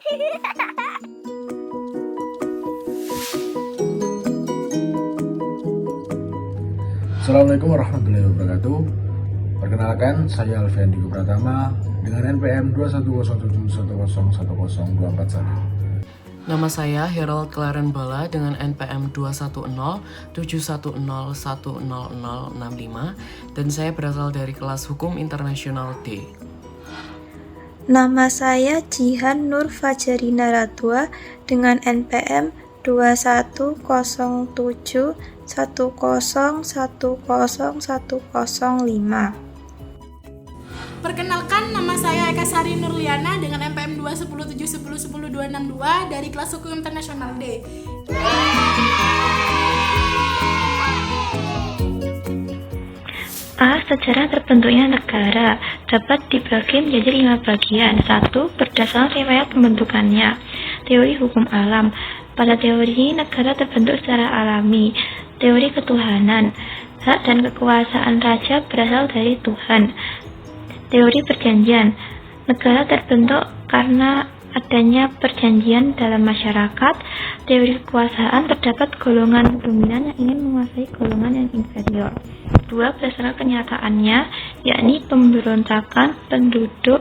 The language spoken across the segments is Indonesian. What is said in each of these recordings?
Assalamualaikum warahmatullahi wabarakatuh. Perkenalkan, saya Alfian Diko Pratama dengan NPM 21071010241. Nama saya Harold Claren Bala dengan NPM 21071010065 dan saya berasal dari kelas Hukum Internasional D. Nama saya Jihan Nur Fajarina Radwa dengan NPM 2101010105. Perkenalkan, nama saya Eka Sari Nurliana dengan NPM 21071010262 dari kelas Hukum Internasional D. A. Sejarah terbentuknya negara dapat dibagi menjadi 5 bagian. 1. Berdasarkan riwayat pembentukannya. Teori hukum alam. Pada teori ini negara terbentuk secara alami. Teori ketuhanan. Hak dan kekuasaan raja berasal dari Tuhan. Teori perjanjian. Negara terbentuk karena adanya perjanjian dalam masyarakat. Teori kekuasaan, terdapat golongan dominan yang ingin menguasai golongan yang inferior. 2. Berdasarkan kenyataannya, yakni pemberontakan penduduk,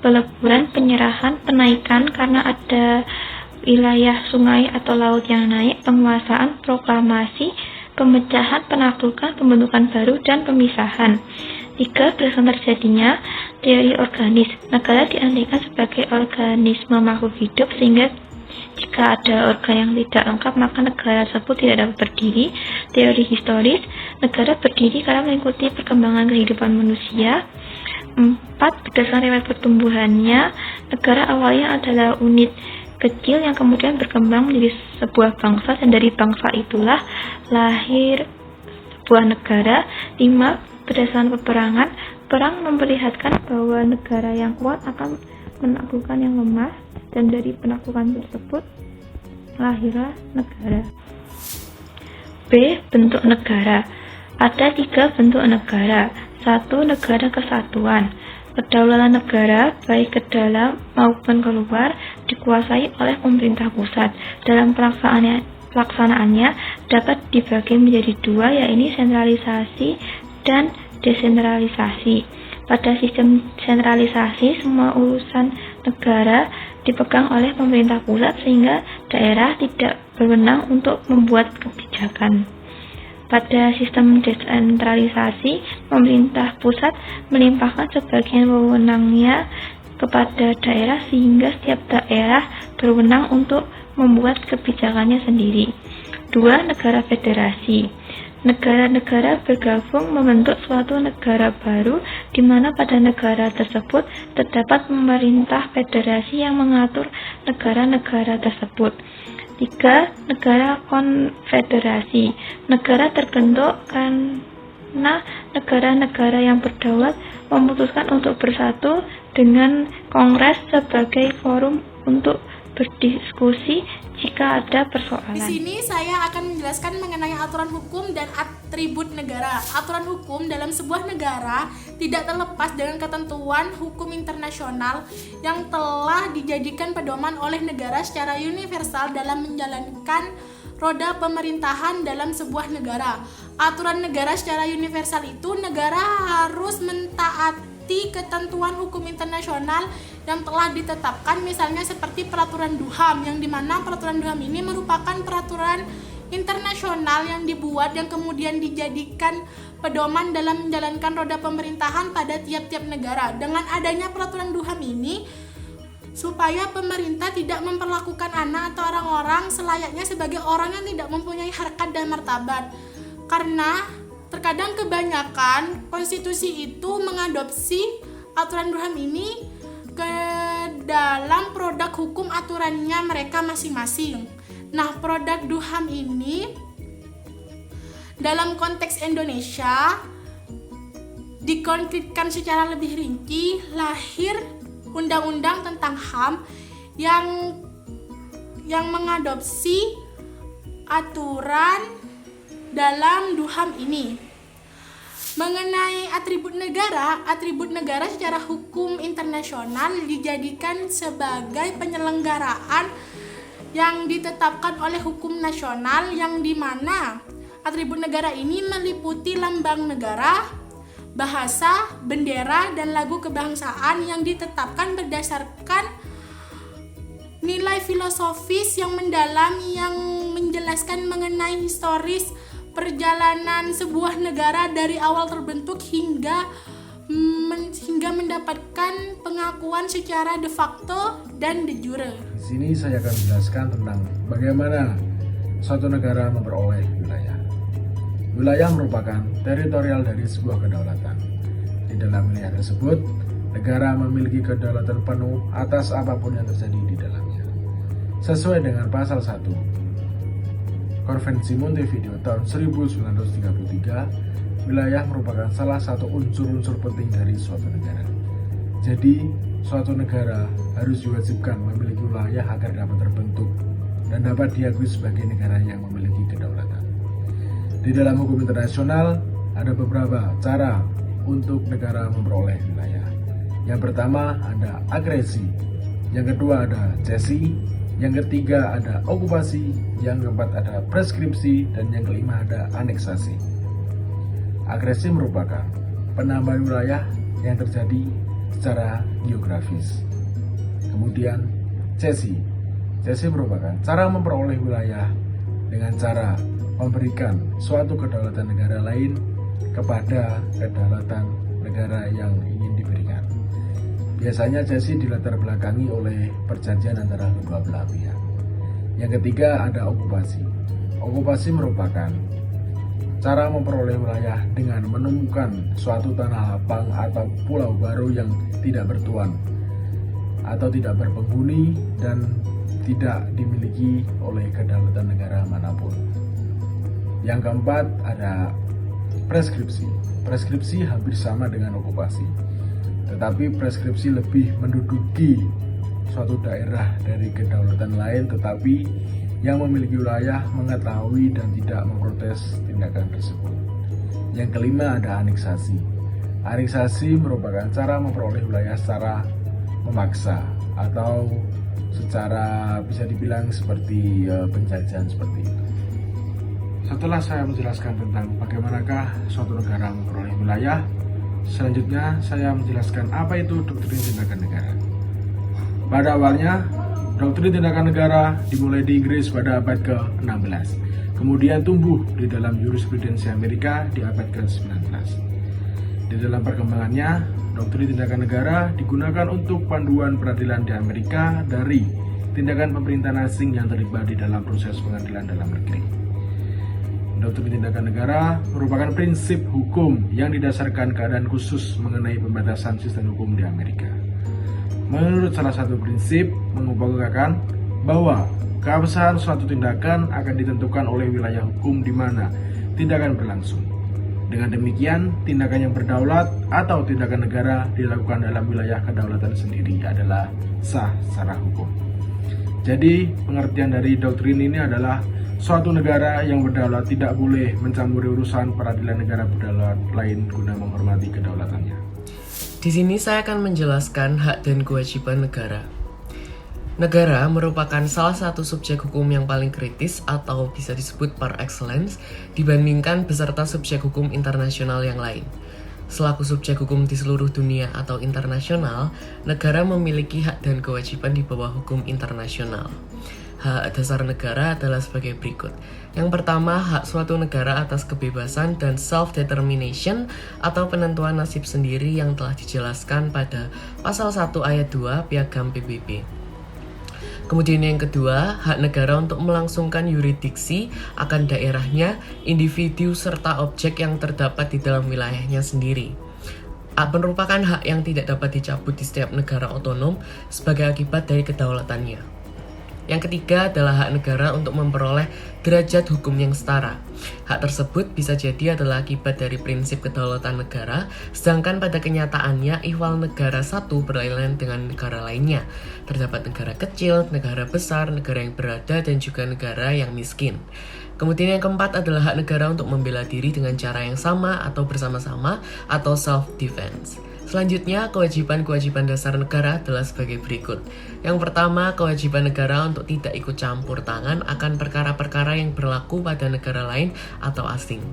peleburan, penyerahan, penaikan karena ada wilayah sungai atau laut yang naik, penguasaan, proklamasi, pemecahan, penaklukan, pembentukan baru, dan pemisahan. 3. Berdasarkan terjadinya teori organis. Negara diartikan sebagai organisme makhluk hidup, sehingga jika ada organ yang tidak lengkap, maka negara tersebut tidak dapat berdiri. Teori historis. Negara berdiri karena mengikuti perkembangan kehidupan manusia. 4. Berdasarkan riwayat pertumbuhannya, negara awalnya adalah unit kecil yang kemudian berkembang menjadi sebuah bangsa, dan dari bangsa itulah lahir sebuah negara. 5. Berdasarkan peperangan. Perang memperlihatkan bahwa negara yang kuat akan menaklukkan yang lemah, dan dari penaklukan tersebut lahirlah negara. B. Bentuk negara. Ada 3 bentuk negara. 1. Negara kesatuan. Kedaulatan negara, baik ke dalam maupun keluar, dikuasai oleh pemerintah pusat. Dalam pelaksanaannya dapat dibagi menjadi 2, yaitu sentralisasi dan desentralisasi. Pada sistem sentralisasi, semua urusan negara dipegang oleh pemerintah pusat, sehingga daerah tidak berwenang untuk membuat kebijakan. Pada sistem desentralisasi, pemerintah pusat melimpahkan sebagian wewenangnya kepada daerah, sehingga setiap daerah berwenang untuk membuat kebijakannya sendiri. 2. Negara federasi. Negara-negara bergabung membentuk suatu negara baru, di mana pada negara tersebut terdapat pemerintah federasi yang mengatur negara-negara tersebut. 3. Negara konfederasi. Negara terbentuk karena negara-negara yang berdaulat memutuskan untuk bersatu dengan Kongres sebagai forum untuk berdiskusi jika ada persoalan. Di sini saya akan menjelaskan mengenai aturan hukum dan atribut negara. Aturan hukum dalam sebuah negara tidak terlepas dengan ketentuan hukum internasional yang telah dijadikan pedoman oleh negara secara universal dalam menjalankan roda pemerintahan dalam sebuah negara. Aturan negara secara universal itu, negara harus mentaati ketentuan hukum internasional yang telah ditetapkan, misalnya seperti peraturan DUHAM, yang dimana peraturan DUHAM ini merupakan peraturan internasional yang dibuat yang kemudian dijadikan pedoman dalam menjalankan roda pemerintahan pada tiap-tiap negara. Dengan adanya peraturan DUHAM ini, supaya pemerintah tidak memperlakukan anak atau orang-orang selayaknya sebagai orang yang tidak mempunyai harkat dan martabat. Karena terkadang kebanyakan konstitusi itu mengadopsi aturan DUHAM ini ke dalam produk hukum aturannya mereka masing-masing. Nah, produk DUHAM ini dalam konteks Indonesia dikonkretkan secara lebih rinci, lahir undang-undang tentang HAM yang mengadopsi aturan dalam DUHAM ini. Mengenai atribut negara secara hukum internasional dijadikan sebagai penyelenggaraan yang ditetapkan oleh hukum nasional, yang dimana atribut negara ini meliputi lambang negara, bahasa, bendera, dan lagu kebangsaan yang ditetapkan berdasarkan nilai filosofis yang mendalam yang menjelaskan mengenai historis perjalanan sebuah negara dari awal terbentuk hingga mendapatkan pengakuan secara de facto dan de jure. Di sini saya akan menjelaskan tentang bagaimana suatu negara memperoleh wilayah. Wilayah merupakan teritorial dari sebuah kedaulatan. Di dalam wilayah tersebut, negara memiliki kedaulatan penuh atas apapun yang terjadi di dalamnya. Sesuai dengan pasal 1 Konvensi Montevideo tahun 1933, wilayah merupakan salah satu unsur-unsur penting dari suatu negara. Jadi, suatu negara harus diwajibkan memiliki wilayah agar dapat terbentuk dan dapat diakui sebagai negara yang memiliki kedaulatan. Di dalam hukum internasional, ada beberapa cara untuk negara memperoleh wilayah. Yang pertama ada agresi, yang kedua ada cesi, yang ketiga ada okupasi, yang keempat ada preskripsi, dan yang kelima ada aneksasi. Agresi merupakan penambahan wilayah yang terjadi secara geografis. Kemudian cesi merupakan cara memperoleh wilayah dengan cara memberikan suatu kedaulatan negara lain kepada kedaulatan negara yang ingin diberikan. Biasanya cesi dilatar belakangi oleh perjanjian antara kedua belah pihak. Yang ketiga ada okupasi. Okupasi merupakan cara memperoleh wilayah dengan menemukan suatu tanah lapang atau pulau baru yang tidak bertuan atau tidak berpenghuni dan tidak dimiliki oleh kedaulatan negara manapun. Yang keempat ada preskripsi. Preskripsi hampir sama dengan okupasi, tetapi preskripsi lebih menduduki suatu daerah dari kedaulatan lain, tetapi yang memiliki wilayah mengetahui dan tidak memprotes tindakan tersebut. Yang kelima ada aneksasi. Aneksasi merupakan cara memperoleh wilayah secara memaksa atau secara bisa dibilang seperti penjajahan seperti itu. Setelah saya menjelaskan tentang bagaimanakah suatu negara memperoleh wilayah, selanjutnya saya menjelaskan apa itu doktrin tindakan negara. Pada awalnya, doktrin tindakan negara dimulai di Inggris pada abad ke-16, kemudian tumbuh di dalam jurisprudensi Amerika di abad ke-19. Di dalam perkembangannya, doktrin tindakan negara digunakan untuk panduan peradilan di Amerika dari tindakan pemerintahan asing yang terlibat di dalam proses pengadilan dalam negeri. Doktrin tindakan negara merupakan prinsip hukum yang didasarkan keadaan khusus mengenai pembatasan sistem hukum di Amerika. Menurut salah satu prinsip, mengupayakan bahwa keabsahan suatu tindakan akan ditentukan oleh wilayah hukum di mana tindakan berlangsung. Dengan demikian, tindakan yang berdaulat atau tindakan negara dilakukan dalam wilayah kedaulatan sendiri adalah sah secara hukum. Jadi, pengertian dari doktrin ini adalah suatu negara yang berdaulat tidak boleh mencampuri urusan peradilan negara berdaulat lain guna menghormati kedaulatannya. Di sini saya akan menjelaskan hak dan kewajiban negara. Negara merupakan salah satu subjek hukum yang paling kritis atau bisa disebut par excellence dibandingkan beserta subjek hukum internasional yang lain. Selaku subjek hukum di seluruh dunia atau internasional, negara memiliki hak dan kewajiban di bawah hukum internasional. Hak dasar negara adalah sebagai berikut. Yang pertama, hak suatu negara atas kebebasan dan self-determination atau penentuan nasib sendiri yang telah dijelaskan pada pasal 1 ayat 2 Piagam PBB. Kemudian yang kedua, hak negara untuk melangsungkan yurisdiksi akan daerahnya, individu, serta objek yang terdapat di dalam wilayahnya sendiri. Merupakan hak yang tidak dapat dicabut di setiap negara otonom sebagai akibat dari kedaulatannya. Yang ketiga adalah hak negara untuk memperoleh derajat hukum yang setara. Hak tersebut bisa jadi adalah akibat dari prinsip kedaulatan negara, sedangkan pada kenyataannya ihwal negara satu berlainan dengan negara lainnya. Terdapat negara kecil, negara besar, negara yang berada, dan juga negara yang miskin. Kemudian yang keempat adalah hak negara untuk membela diri dengan cara yang sama atau bersama-sama atau self-defense. Selanjutnya, kewajiban-kewajiban dasar negara adalah sebagai berikut. Yang pertama, kewajiban negara untuk tidak ikut campur tangan akan perkara-perkara yang berlaku pada negara lain atau asing.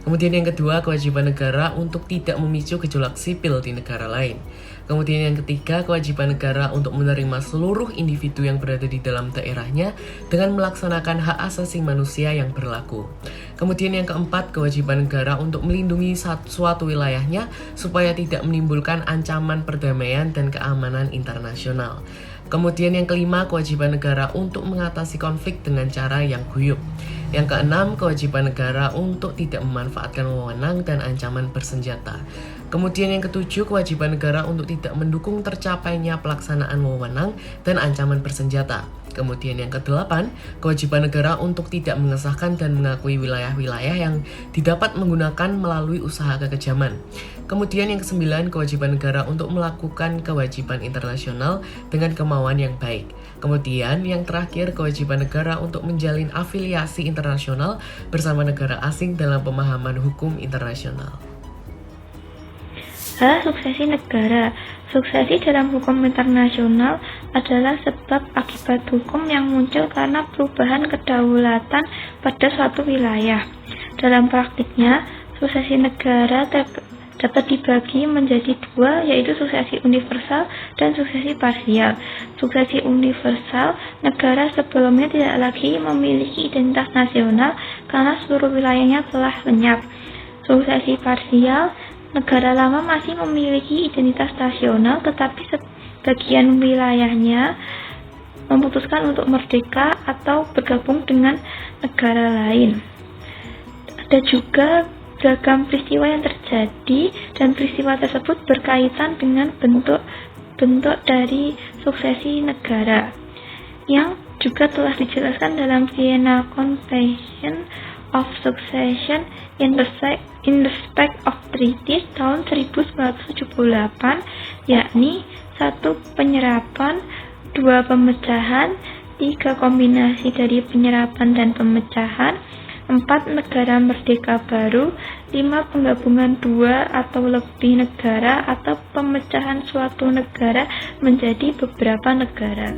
Kemudian yang kedua, kewajiban negara untuk tidak memicu gejolak sipil di negara lain. Kemudian yang ketiga, kewajiban negara untuk menerima seluruh individu yang berada di dalam daerahnya dengan melaksanakan hak asasi manusia yang berlaku. Kemudian yang keempat, kewajiban negara untuk melindungi suatu wilayahnya supaya tidak menimbulkan ancaman perdamaian dan keamanan internasional. Kemudian yang kelima, kewajiban negara untuk mengatasi konflik dengan cara yang guyup. Yang keenam, kewajiban negara untuk tidak memanfaatkan wewenang dan ancaman bersenjata. Kemudian yang ketujuh, kewajiban negara untuk tidak mendukung tercapainya pelaksanaan wewenang dan ancaman bersenjata. Kemudian yang kedelapan, kewajiban negara untuk tidak mengesahkan dan mengakui wilayah-wilayah yang didapat menggunakan melalui usaha kekejaman. Kemudian yang kesembilan, kewajiban negara untuk melakukan kewajiban internasional dengan kemauan yang baik. Kemudian yang terakhir, kewajiban negara untuk menjalin afiliasi internasional bersama negara asing dalam pemahaman hukum internasional. Suksesi negara. Suksesi dalam hukum internasional adalah sebab akibat hukum yang muncul karena perubahan kedaulatan pada suatu wilayah. Dalam praktiknya, suksesi negara dapat dibagi menjadi dua, yaitu suksesi universal dan suksesi parsial. Suksesi universal, negara sebelumnya tidak lagi memiliki identitas nasional karena seluruh wilayahnya telah lenyap. Suksesi parsial, negara lama masih memiliki identitas nasional, tetapi sebagian wilayahnya memutuskan untuk merdeka atau bergabung dengan negara lain. Ada juga beragam peristiwa yang terjadi, dan peristiwa tersebut berkaitan dengan bentuk dari suksesi negara, yang juga telah dijelaskan dalam Vienna Convention of Succession in respect of treaties tahun 1978, yakni 1. Penyerapan, 2. Pemecahan, 3. Kombinasi dari penyerapan dan pemecahan, 4. Negara merdeka baru, 5. Penggabungan 2 atau lebih negara atau pemecahan suatu negara menjadi beberapa negara.